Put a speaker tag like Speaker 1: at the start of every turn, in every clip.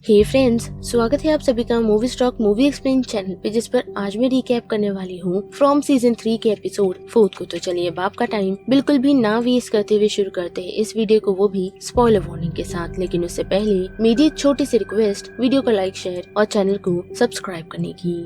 Speaker 1: हे friends, स्वागत है आप सभी का movie stock movie explain channel पे, जिस पर आज मैं रिकैप करने वाली हूँ फ्रॉम सीजन 3 के एपिसोड 4 को। तो चलिए अब आपका टाइम बिल्कुल भी ना वेस्ट करते हुए शुरू करते हैं इस वीडियो को, वो भी स्पॉइलर वार्निंग के साथ। लेकिन उससे पहले मेरी एक छोटी सी रिक्वेस्ट, वीडियो को लाइक, शेयर और चैनल को सब्सक्राइब करने की।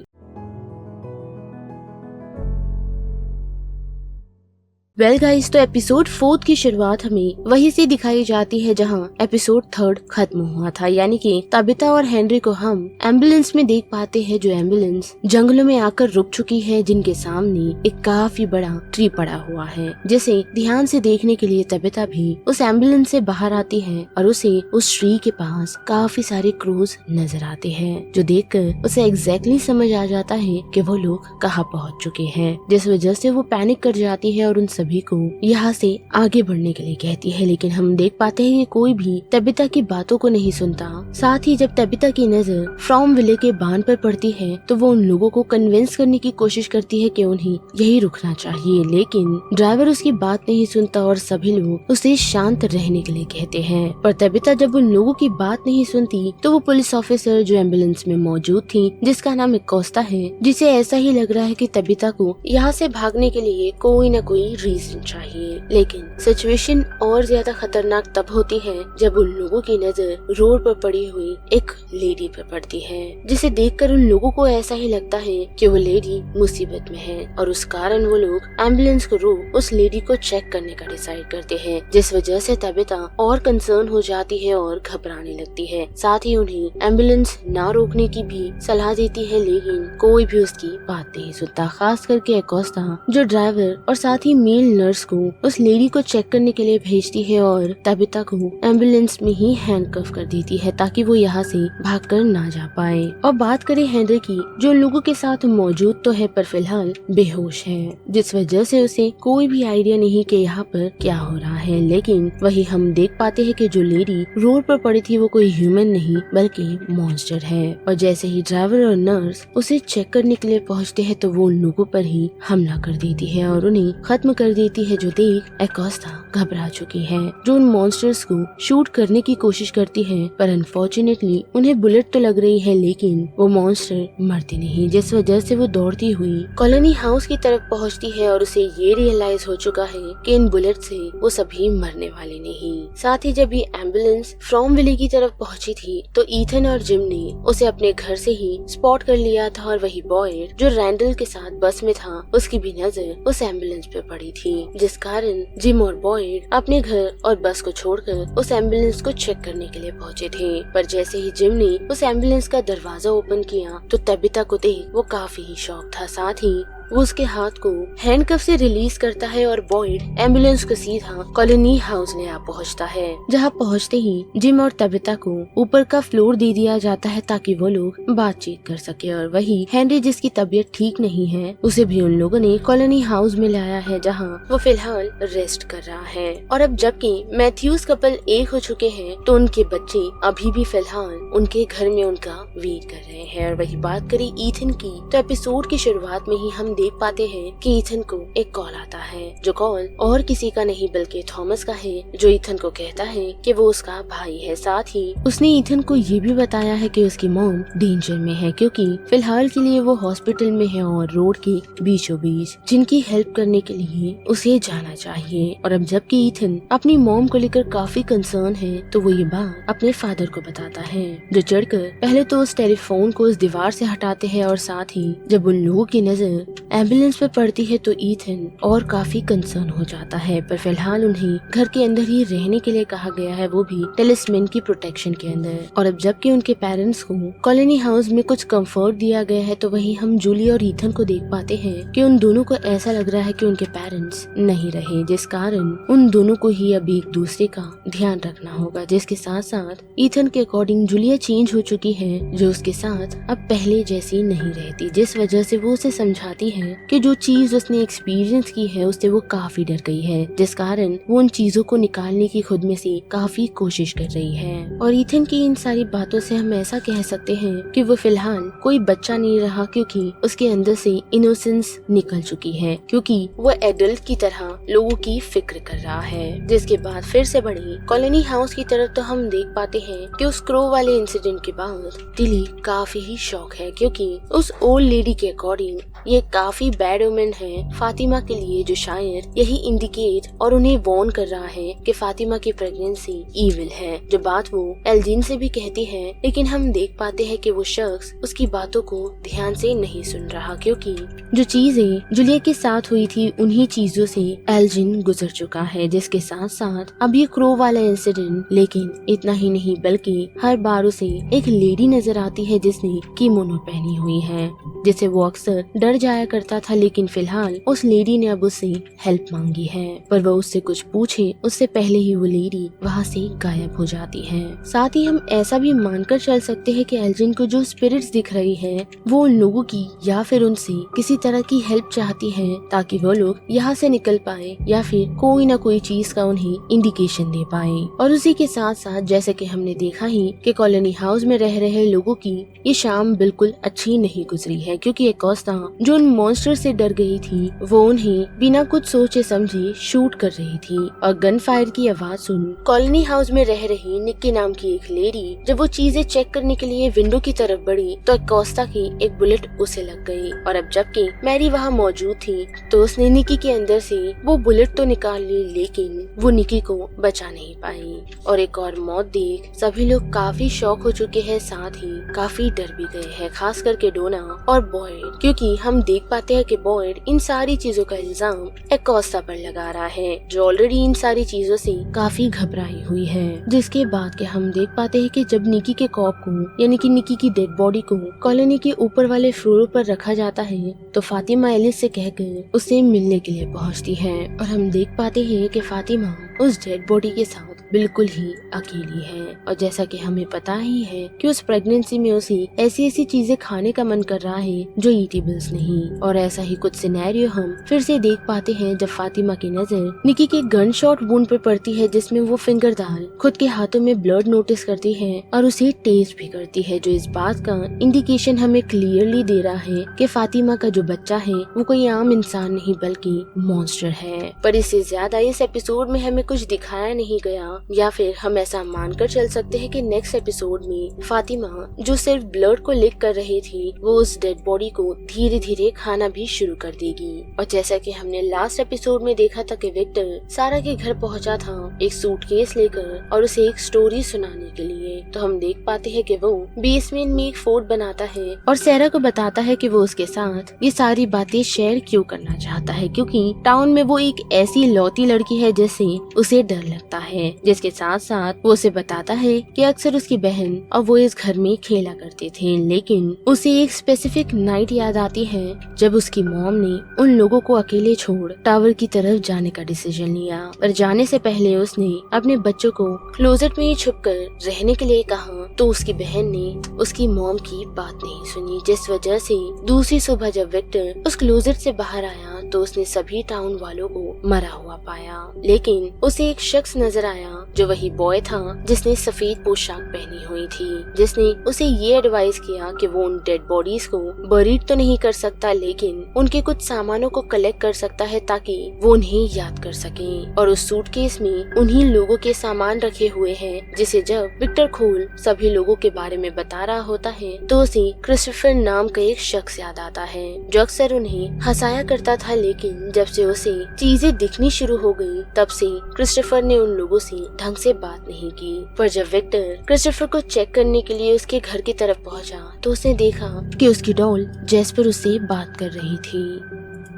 Speaker 1: वेल गाइस, तो एपिसोड 4 की शुरुआत हमें वहीं से दिखाई जाती है जहां एपिसोड 3 खत्म हुआ था, यानी कि तबिता और हेनरी को हम एम्बुलेंस में देख पाते हैं, जो एम्बुलेंस जंगलों में आकर रुक चुकी है, जिनके सामने एक काफी बड़ा ट्री पड़ा हुआ है, जिसे ध्यान से देखने के लिए तबिता भी उस एम्बुलेंस से बाहर आती है और उसे उस ट्री के पास काफी सारे क्रूज नजर आते हैं, जो देखकर उसे एग्जैक्टली समझ आ जाता है कि वो लोग कहाँ पहुँच चुके हैं, जिस वजह से वो पैनिक कर जाती है और उन सभी को यहाँ से आगे बढ़ने के लिए कहती है। लेकिन हम देख पाते हैं कि कोई भी तबिता की बातों को नहीं सुनता। साथ ही जब तबिता की नजर फ्रॉम विले के बांध पर पड़ती है तो वो उन लोगों को कन्विंस करने की कोशिश करती है कि उन्हें यही रुकना चाहिए, लेकिन ड्राइवर उसकी बात नहीं सुनता और सभी लोग उसे शांत रहने के लिए कहते हैं। पर तबिता जब उन लोगों की बात नहीं सुनती तो वो पुलिस ऑफिसर जो एम्बुलेंस में मौजूद थी, जिसका नाम एकोस्टा है, जिसे ऐसा ही लग रहा है कि तबिता को यहाँ से भागने के लिए कोई न कोई रीजन चाहिए। लेकिन सिचुएशन और ज्यादा खतरनाक तब होती है जब उन लोगों की नजर रोड पर पड़ी हुई एक लेडी पर पड़ती है, जिसे देखकर उन लोगों को ऐसा ही लगता है कि वो लेडी मुसीबत में है और उस कारण वो लोग एम्बुलेंस को रोक उस लेडी को चेक करने का डिसाइड करते हैं, जिस वजह से तबिता और कंसर्न हो जाती है और घबराने लगती है। साथ ही उन्हें एम्बुलेंस ना रोकने की भी सलाह देती है, लेकिन कोई भी उसकी बात नहीं सुनता, खास करके एकोस्टा जो ड्राइवर और साथ ही मेल नर्स को उस लेडी को चेक करने के लिए भेजती है और तबिता को एम्बुलेंस में ही हैंडकफ कर देती है ताकि वो यहाँ से भागकर ना जा पाए। और बात करें हेनरी की, जो लोगों के साथ मौजूद तो है पर फिलहाल बेहोश है, जिस वजह से उसे कोई भी आइडिया नहीं कि यहाँ पर क्या हो रहा है। लेकिन वही हम देख पाते हैं कि जो लेडी रोड पर पड़ी थी वो कोई ह्यूमन नहीं बल्कि मॉन्स्टर है, और जैसे ही ड्राइवर और नर्स उसे चेक करने के लिए पहुँचते हैं तो वो उन लोगों पर ही हमला कर देती है और उन्हें खत्म कर देती है, जो देख एकोस्टा घबरा चुकी है, जो उन मॉन्स्टर्स को शूट करने की कोशिश करती है। पर अनफॉर्चुनेटली उन्हें बुलेट तो लग रही है, लेकिन वो मॉन्स्टर मरते नहीं, जिस वजह से वो दौड़ती हुई कॉलोनी हाउस की तरफ पहुंचती है और उसे ये रियलाइज हो चुका है कि इन बुलेट से वो सभी मरने वाले नहीं। साथ ही जब ये एम्बुलेंस फ्रॉम विले की तरफ पहुंची थी तो ईथन और जिम ने उसे अपने घर से ही स्पॉट कर लिया था, और वही बॉयड जो रैंडल के साथ बस में था, उसकी भी नजर उस एम्बुलेंस पे पड़ी थी, जिस कारण जिम और बॉयड अपने घर और बस को छोड़कर उस एम्बुलेंस को चेक करने के लिए पहुंचे थे। पर जैसे ही जिम ने उस एम्बुलेंस का दरवाजा ओपन किया तो तबिता को देख वो काफी ही शॉक था। साथ ही वो उसके हाथ को हैंडकफ से रिलीज करता है और बॉयड एम्बुलेंस को सीधा कॉलोनी हाउस ले आ पहुंचता है, जहां पहुंचते ही जिम और तबिता को ऊपर का फ्लोर दे दिया जाता है ताकि वो लोग बातचीत कर सके। और वही हेनरी जिसकी तबीयत ठीक नहीं है, उसे भी उन लोगों ने कॉलोनी हाउस में लाया है, जहाँ वो फिलहाल रेस्ट कर रहा है। और अब जबकि मैथ्यूज कपल एक हो चुके हैं तो उनके बच्चे अभी भी फिलहाल उनके घर में उनका वेट कर रहे हैं। और वही बात करें ईथन की, तो एपिसोड की शुरुआत में ही हम देख पाते हैं कि ईथन को एक कॉल आता है, जो कॉल और किसी का नहीं बल्कि थॉमस का है, जो ईथन को कहता है कि वो उसका भाई है। साथ ही उसने ईथन को ये भी बताया है कि उसकी मॉम डेंजर में है, क्योंकि फिलहाल के लिए वो हॉस्पिटल में है और रोड के बीचों बीच जिनकी हेल्प करने के लिए उसे जाना चाहिए। और अब जबकि ईथन अपनी मॉम को लेकर काफी कंसर्न है तो वो ये बात अपने फादर को बताता है, जो चढ़कर पहले तो उस टेलीफोन को उस दीवार से हटाते हैं। और साथ ही जब उन लोगों की नजर एम्बुलेंस पे पड़ती है तो ईथन और काफी कंसर्न हो जाता है, पर फिलहाल उन्हें घर के अंदर ही रहने के लिए कहा गया है, वो भी टेलिस्मैन की प्रोटेक्शन के अंदर। और अब जबकि उनके पेरेंट्स को कॉलोनी हाउस में कुछ कंफर्ट दिया गया है तो वही हम जूली और ईथन को देख पाते हैं कि उन दोनों को ऐसा लग रहा है कि उनके पेरेंट्स नहीं रहे, जिस कारण उन दोनों को ही अब एक दूसरे का ध्यान रखना होगा। जिसके साथ साथ ईथन के अकॉर्डिंग जूलिया चेंज हो चुकी है, जो उसके साथ अब पहले जैसी नहीं रहती, जिस वजह से वो उसे समझाती है हैं कि जो चीज उसने एक्सपीरियंस की है उससे वो काफी डर गई है, जिस कारण वो उन चीजों को निकालने की खुद में से काफी कोशिश कर रही है। और ईथन की इन सारी बातों से हम ऐसा कह सकते हैं कि वो फिलहाल कोई बच्चा नहीं रहा, क्योंकि उसके अंदर से इनोसेंस निकल चुकी है, क्योंकि वो एडल्ट की तरह लोगों की फिक्र कर रहा है। जिसके बाद फिर से बढ़ी कॉलोनी हाउस की तरफ तो हम देख पाते हैं कि उस क्रो वाले इंसिडेंट के बाद टिली काफी ही शॉक है, क्योंकि उस ओल्ड लेडी के अकॉर्डिंग ये काफी बैड ओमेन है फातिमा के लिए, जो शायद यही इंडिकेट और उन्हें वार्न कर रहा है कि फातिमा की प्रेगनेंसी इविल है, जो बात वो एल्जिन से भी कहती है। लेकिन हम देख पाते हैं कि वो शख्स उसकी बातों को ध्यान से नहीं सुन रहा, क्योंकि जो चीजें जूलिया के साथ हुई थी उन्हीं चीजों से एल्जिन गुजर चुका है, जिसके साथ साथ अब ये क्रो वाला इंसिडेंट। लेकिन इतना ही नहीं बल्कि हर बार उसे एक लेडी नजर आती है जिसने किमोनो पहनी हुई है, जिसे वो अक्सर डर जाया करता था। लेकिन फिलहाल उस लेडी ने अब उससे हेल्प मांगी है, पर वह उससे कुछ पूछे उससे पहले ही वो लेडी वहाँ से गायब हो जाती है। साथ ही हम ऐसा भी मानकर चल सकते हैं कि एल्जिन को जो स्पिरिट्स दिख रही है वो उन लोगों की या फिर उनसे किसी तरह की हेल्प चाहती है, ताकि वो लोग यहाँ से निकल पाए या फिर कोई ना कोई चीज का उन्हें इंडिकेशन दे पाए। और उसी के साथ साथ जैसे कि हमने देखा ही कि कॉलोनी हाउस में रह रहे लोगों की ये शाम बिल्कुल अच्छी नहीं गुजरी है, क्योंकि एकोस्टा जो उन मॉन्स्टर से डर गई थी वो उन्हें बिना कुछ सोचे समझे शूट कर रही थी। और गन फायर की आवाज सुन कॉलोनी हाउस में रह रही निक्की नाम की एक लेडी जब वो चीजें चेक करने के लिए विंडो की तरफ बढ़ी तो एकोस्टा की एक बुलेट उसे लग गई। और अब जबकि मैरी वहाँ मौजूद थी तो उसने निक्की के अंदर से वो बुलेट तो निकाल ली, लेकिन वो निक्की को बचा नहीं पाई। और एक और मौत देख सभी लोग काफी शॉक हो चुके हैं, साथ ही काफी डर भी गए हैं, खास करके डोना और बॉयड, क्योंकि हम देख पाते हैं कि बॉयड इन सारी चीजों का इल्जाम एकोस्टा पर लगा रहा है, जो ऑलरेडी इन सारी चीजों से काफी घबराई हुई है। जिसके बाद के हम देख पाते हैं कि जब निक्की के कॉप को यानी कि निक्की की डेड बॉडी को कॉलोनी के ऊपर वाले फ्लोर पर रखा जाता है तो फातिमा एलिस से कहकर उसे मिलने के लिए पहुंचती है। और हम देख पाते हैं कि फातिमा उस डेड बॉडी के साथ बिल्कुल ही अकेली है। और जैसा कि हमें पता ही है कि उस प्रेगनेंसी में उसे ऐसी ऐसी चीजें खाने का मन कर रहा है जो ईटेबल्स नहीं। और ऐसा ही कुछ सिनेरियो हम फिर से देख पाते हैं जब फातिमा की नजर निक्की के गन शॉट वुंड पर पड़ती है, जिसमें वो फिंगर डाल खुद के हाथों में ब्लड नोटिस करती है और उसे टेस्ट भी करती है, जो इस बात का इंडिकेशन हमें क्लियरली दे रहा है कि फातिमा का जो बच्चा है वो कोई आम इंसान नहीं बल्कि मॉन्स्टर है। पर इससे ज्यादा इस एपिसोड में हमें कुछ दिखाया नहीं गया, या फिर हम ऐसा मानकर चल सकते हैं कि नेक्स्ट एपिसोड में फातिमा जो सिर्फ ब्लड को लिक कर रही थी वो उस डेड बॉडी को धीरे धीरे खाना भी शुरू कर देगी। और जैसा कि हमने लास्ट एपिसोड में देखा था कि विक्टर सारा के घर पहुंचा था एक सूटकेस लेकर और उसे एक स्टोरी सुनाने के लिए, तो हम देख पाते हैं कि वो बेसमेंट में एक फोर्ट बनाता है और सारा को बताता है कि वो उसके साथ ये सारी बातें शेयर क्यों करना चाहता है, क्योंकि टाउन में वो एक ऐसी लौती लड़की है जिससे उसे डर लगता है। जिसके साथ साथ वो उसे बताता है कि अक्सर उसकी बहन और वो इस घर में खेला करते थे, लेकिन उसे एक स्पेसिफिक नाइट याद आती है जब उसकी मॉम ने उन लोगों को अकेले छोड़ टावर की तरफ जाने का डिसीजन लिया। पर जाने से पहले उसने अपने बच्चों को क्लोजेट में छुपकर रहने के लिए कहा, तो उसकी बहन ने उसकी मॉम की बात नहीं सुनी, जिस वजह से दूसरी सुबह जब विक्टर उस क्लोजेट से बाहर आया तो उसने सभी टाउन वालों को मरा हुआ पाया। लेकिन उसे एक शख्स नजर आया जो वही बॉय था जिसने सफेद पोशाक पहनी हुई थी, जिसने उसे ये एडवाइस किया कि वो उन डेड बॉडीज को बरीड तो नहीं कर सकता लेकिन उनके कुछ सामानों को कलेक्ट कर सकता है ताकि वो उन्हें याद कर सके। और उस सूटकेस में उन्हीं लोगों के सामान रखे हुए हैं, जिसे जब विक्टर खोल सभी लोगों के बारे में बता रहा होता है तो उसे क्रिस्टोफर नाम का एक शख्स याद आता है जो अक्सर उन्हें हंसाया करता था। लेकिन जब से उसे चीजें दिखनी शुरू हो गई तब से क्रिस्टोफर ने उन लोगों से ढंग से बात नहीं की। पर जब विक्टर क्रिस्टोफर को चेक करने के लिए उसके घर की तरफ पहुंचा तो उसने देखा कि उसकी डॉल जेस्पर उससे बात कर रही थी।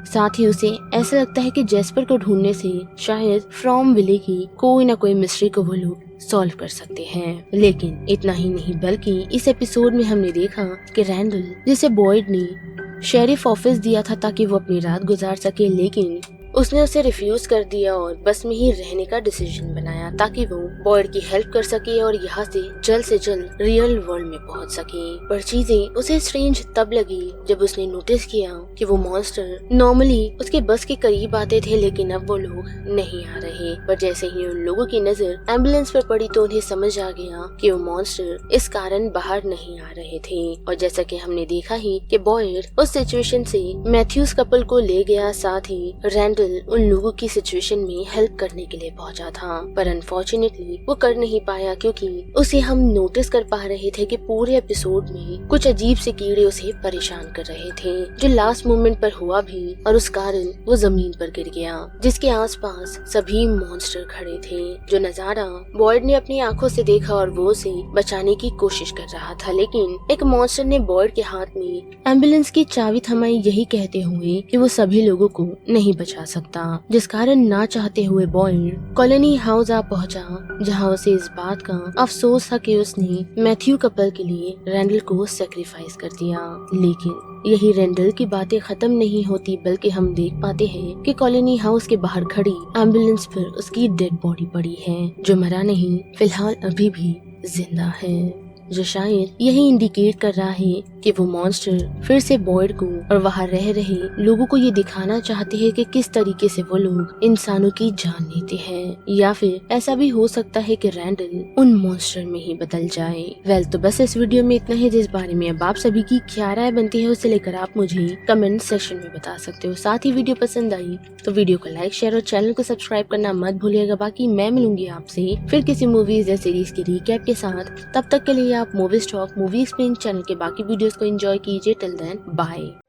Speaker 1: साथ ही उसे ऐसा लगता है कि जेस्पर को ढूंढने से शायद फ्रॉम विले की कोई ना कोई मिस्ट्री को वो लोग सॉल्व कर सकते हैं। लेकिन इतना ही नहीं बल्कि इस एपिसोड में हमने देखा कि रैंडल जिसे बॉयड ने शेरिफ ऑफिस दिया था ताकि वो अपनी रात गुजार सके, लेकिन उसने उसे रिफ्यूज कर दिया और बस में ही रहने का डिसीजन बनाया ताकि वो बॉयड की हेल्प कर सके और यहाँ से जल्द रियल वर्ल्ड में पहुँच सके। पर चीजें उसे स्ट्रेंज तब लगी जब उसने नोटिस किया कि वो मॉन्स्टर नॉर्मली उसके बस के करीब आते थे, लेकिन अब वो लोग नहीं आ रहे। पर जैसे ही उन लोगों की नजर एम्बुलेंस पर पड़ी तो उन्हें समझ आ गया कि वो मॉन्स्टर इस कारण बाहर नहीं आ रहे थे। और जैसा कि हमने देखा ही कि बॉयड उस सिचुएशन से मैथ्यूज कपल को ले गया, साथ ही रैंडल उन लोगों की सिचुएशन में हेल्प करने के लिए पहुंचा था। पर अनफॉर्चुनेटली वो कर नहीं पाया क्योंकि उसे हम नोटिस कर पा रहे थे कि पूरे एपिसोड में कुछ अजीब से कीड़े उसे परेशान कर रहे थे, जो लास्ट मोमेंट पर हुआ भी और उस कारण वो जमीन पर गिर गया, जिसके आसपास सभी मॉन्स्टर खड़े थे। जो नजारा बॉयड ने अपनी आंखों से देखा और वो उसे बचाने की कोशिश कर रहा था, लेकिन एक मॉन्स्टर ने बॉयड के हाथ में एम्बुलेंस की चाबी थमाई, यही कहते हुए कि वो सभी लोगों को नहीं बचा सकता, जिस कारण ना चाहते हुए बॉयड कॉलोनी हाउस आ पहुंचा, जहां उसे इस बात का अफसोस था कि उसने मैथ्यू कपल के लिए रैंडल को सेक्रीफाइस कर दिया। लेकिन यही रैंडल की बातें खत्म नहीं होती, बल्कि हम देख पाते हैं कि कॉलोनी हाउस के बाहर खड़ी एम्बुलेंस पर उसकी डेड बॉडी पड़ी है, जो मरा नहीं, फिलहाल अभी भी जिंदा है, जो शायद यही इंडिकेट कर रहा है कि वो मॉन्स्टर फिर से बॉयड को और वहाँ रह रहे लोगों को ये दिखाना चाहते हैं कि किस तरीके से वो लोग इंसानों की जान लेते हैं, या फिर ऐसा भी हो सकता है कि रैंडल उन मॉन्स्टर में ही बदल जाए। तो बस इस वीडियो में इतना है। जिस बारे में अब आप सभी की क्या राय बनती है उसे लेकर आप मुझे कमेंट सेक्शन में बता सकते हो। साथ ही वीडियो पसंद आई तो वीडियो को लाइक, शेयर और चैनल को सब्सक्राइब करना मत भूलिएगा। बाकी मैं मिलूंगी आपसे फिर किसी मूवीज या सीरीज की रिकैप के साथ। तब तक के लिए आप movie stock movie explain channel के बाकी वीडियोस को एंजॉय कीजिए। Till then bye.